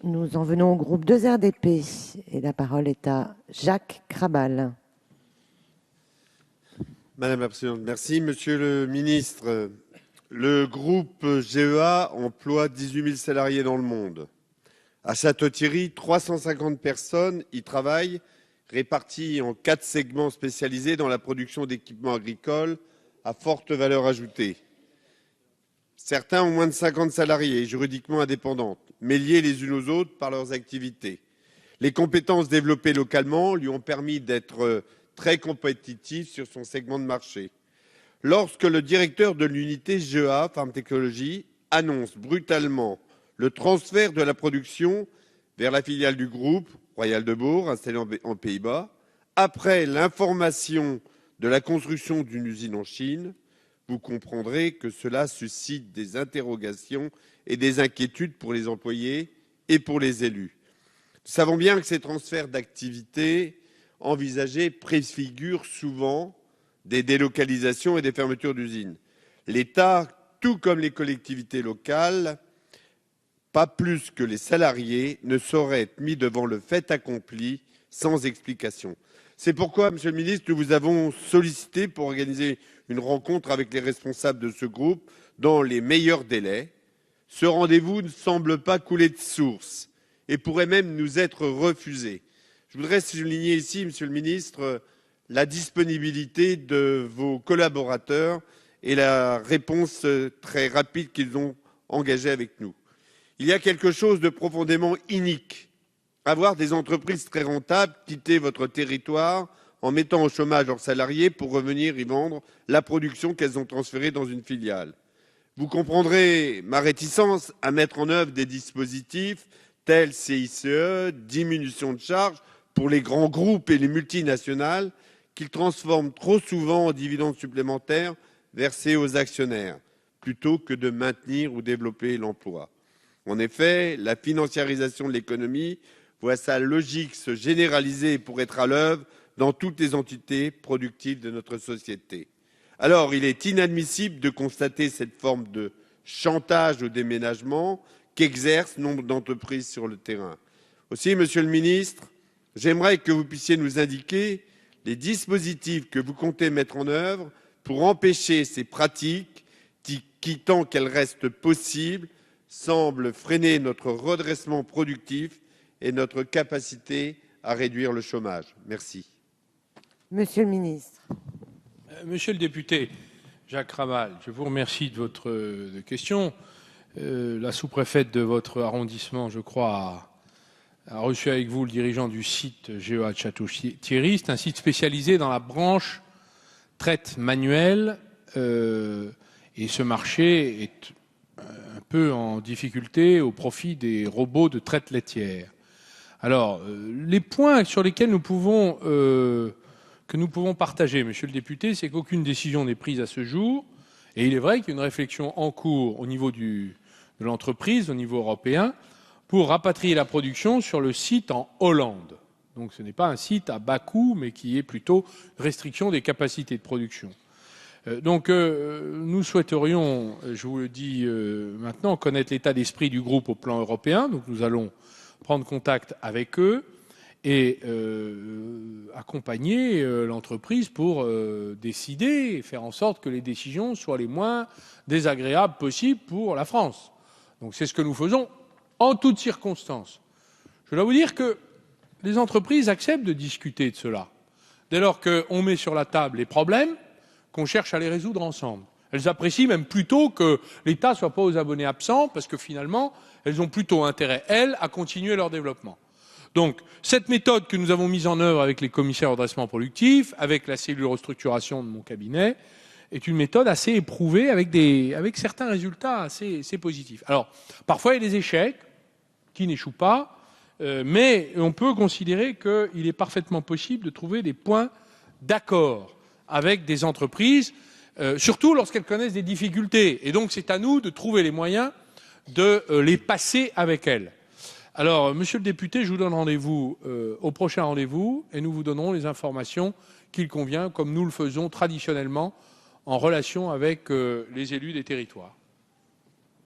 Nous en venons au groupe 2 RDP et la parole est à Jacques Krabal. Madame la Présidente, merci. Monsieur le Ministre, le groupe GEA emploie 18 000 salariés dans le monde. À Château-Thierry, 350 personnes y travaillent, réparties en 4 segments spécialisés dans la production d'équipements agricoles à forte valeur ajoutée. Certains ont moins de 50 salariés, juridiquement indépendantes, mais liés les unes aux autres par leurs activités. Les compétences développées localement lui ont permis d'être très compétitif sur son segment de marché. Lorsque le directeur de l'unité GEA, Farm Technologies, annonce brutalement le transfert de la production vers la filiale du groupe, Royal de Bourg, installée en Pays-Bas, après l'information de la construction d'une usine en Chine, vous comprendrez que cela suscite des interrogations et des inquiétudes pour les employés et pour les élus. Nous savons bien que ces transferts d'activités envisagés préfigurent souvent des délocalisations et des fermetures d'usines. L'État, tout comme les collectivités locales, pas plus que les salariés, ne sauraient être mis devant le fait accompli sans explication. C'est pourquoi, Monsieur le Ministre, nous vous avons sollicité pour organiser une rencontre avec les responsables de ce groupe dans les meilleurs délais. Ce rendez-vous ne semble pas couler de source et pourrait même nous être refusé. Je voudrais souligner ici, Monsieur le Ministre, la disponibilité de vos collaborateurs et la réponse très rapide qu'ils ont engagée avec nous. Il y a quelque chose de profondément inique à voir des entreprises très rentables quitter votre territoire en mettant au chômage leurs salariés pour revenir y vendre la production qu'elles ont transférée dans une filiale. Vous comprendrez ma réticence à mettre en œuvre des dispositifs tels CICE, diminution de charges pour les grands groupes et les multinationales qu'ils transforment trop souvent en dividendes supplémentaires versés aux actionnaires, plutôt que de maintenir ou développer l'emploi. En effet, la financiarisation de l'économie voit sa logique se généraliser pour être à l'œuvre dans toutes les entités productives de notre société. Alors, il est inadmissible de constater cette forme de chantage au déménagement qu'exercent nombre d'entreprises sur le terrain. Aussi, Monsieur le Ministre, j'aimerais que vous puissiez nous indiquer les dispositifs que vous comptez mettre en œuvre pour empêcher ces pratiques qui, tant qu'elles restent possibles, semblent freiner notre redressement productif et notre capacité à réduire le chômage. Merci. Monsieur le Ministre. Monsieur le député Jacques Krabal, je vous remercie de votre question. La sous-préfète de votre arrondissement, je crois, a reçu avec vous le dirigeant du site GEA de Château-Thierry. C'est un site spécialisé dans la branche traite manuelle et ce marché est un peu en difficulté au profit des robots de traite laitière. Alors, les points sur lesquels nous pouvons partager, monsieur le député, c'est qu'aucune décision n'est prise à ce jour. Et il est vrai qu'il y a une réflexion en cours au niveau de l'entreprise, au niveau européen, pour rapatrier la production sur le site en Hollande. Donc ce n'est pas un site à bas coût, mais qui est plutôt restriction des capacités de production. Nous souhaiterions, je vous le dis maintenant, connaître l'état d'esprit du groupe au plan européen. Donc nous allons prendre contact avec eux et accompagner l'entreprise pour décider et faire en sorte que les décisions soient les moins désagréables possibles pour la France. Donc c'est ce que nous faisons en toutes circonstances. Je dois vous dire que les entreprises acceptent de discuter de cela, dès lors qu'on met sur la table les problèmes, qu'on cherche à les résoudre ensemble. Elles apprécient même plutôt que l'État ne soit pas aux abonnés absents, parce que finalement, elles ont plutôt intérêt, elles, à continuer leur développement. Donc, cette méthode que nous avons mise en œuvre avec les commissaires au redressement productif, avec la cellule restructuration de mon cabinet, est une méthode assez éprouvée avec certains résultats assez positifs. Alors, parfois, il y a des échecs qui n'échouent pas, mais on peut considérer qu'il est parfaitement possible de trouver des points d'accord avec des entreprises, surtout lorsqu'elles connaissent des difficultés. Et donc, c'est à nous de trouver les moyens de les passer avec elles. Alors, monsieur le député, je vous donne rendez-vous au prochain rendez-vous et nous vous donnerons les informations qu'il convient, comme nous le faisons traditionnellement en relation avec les élus des territoires.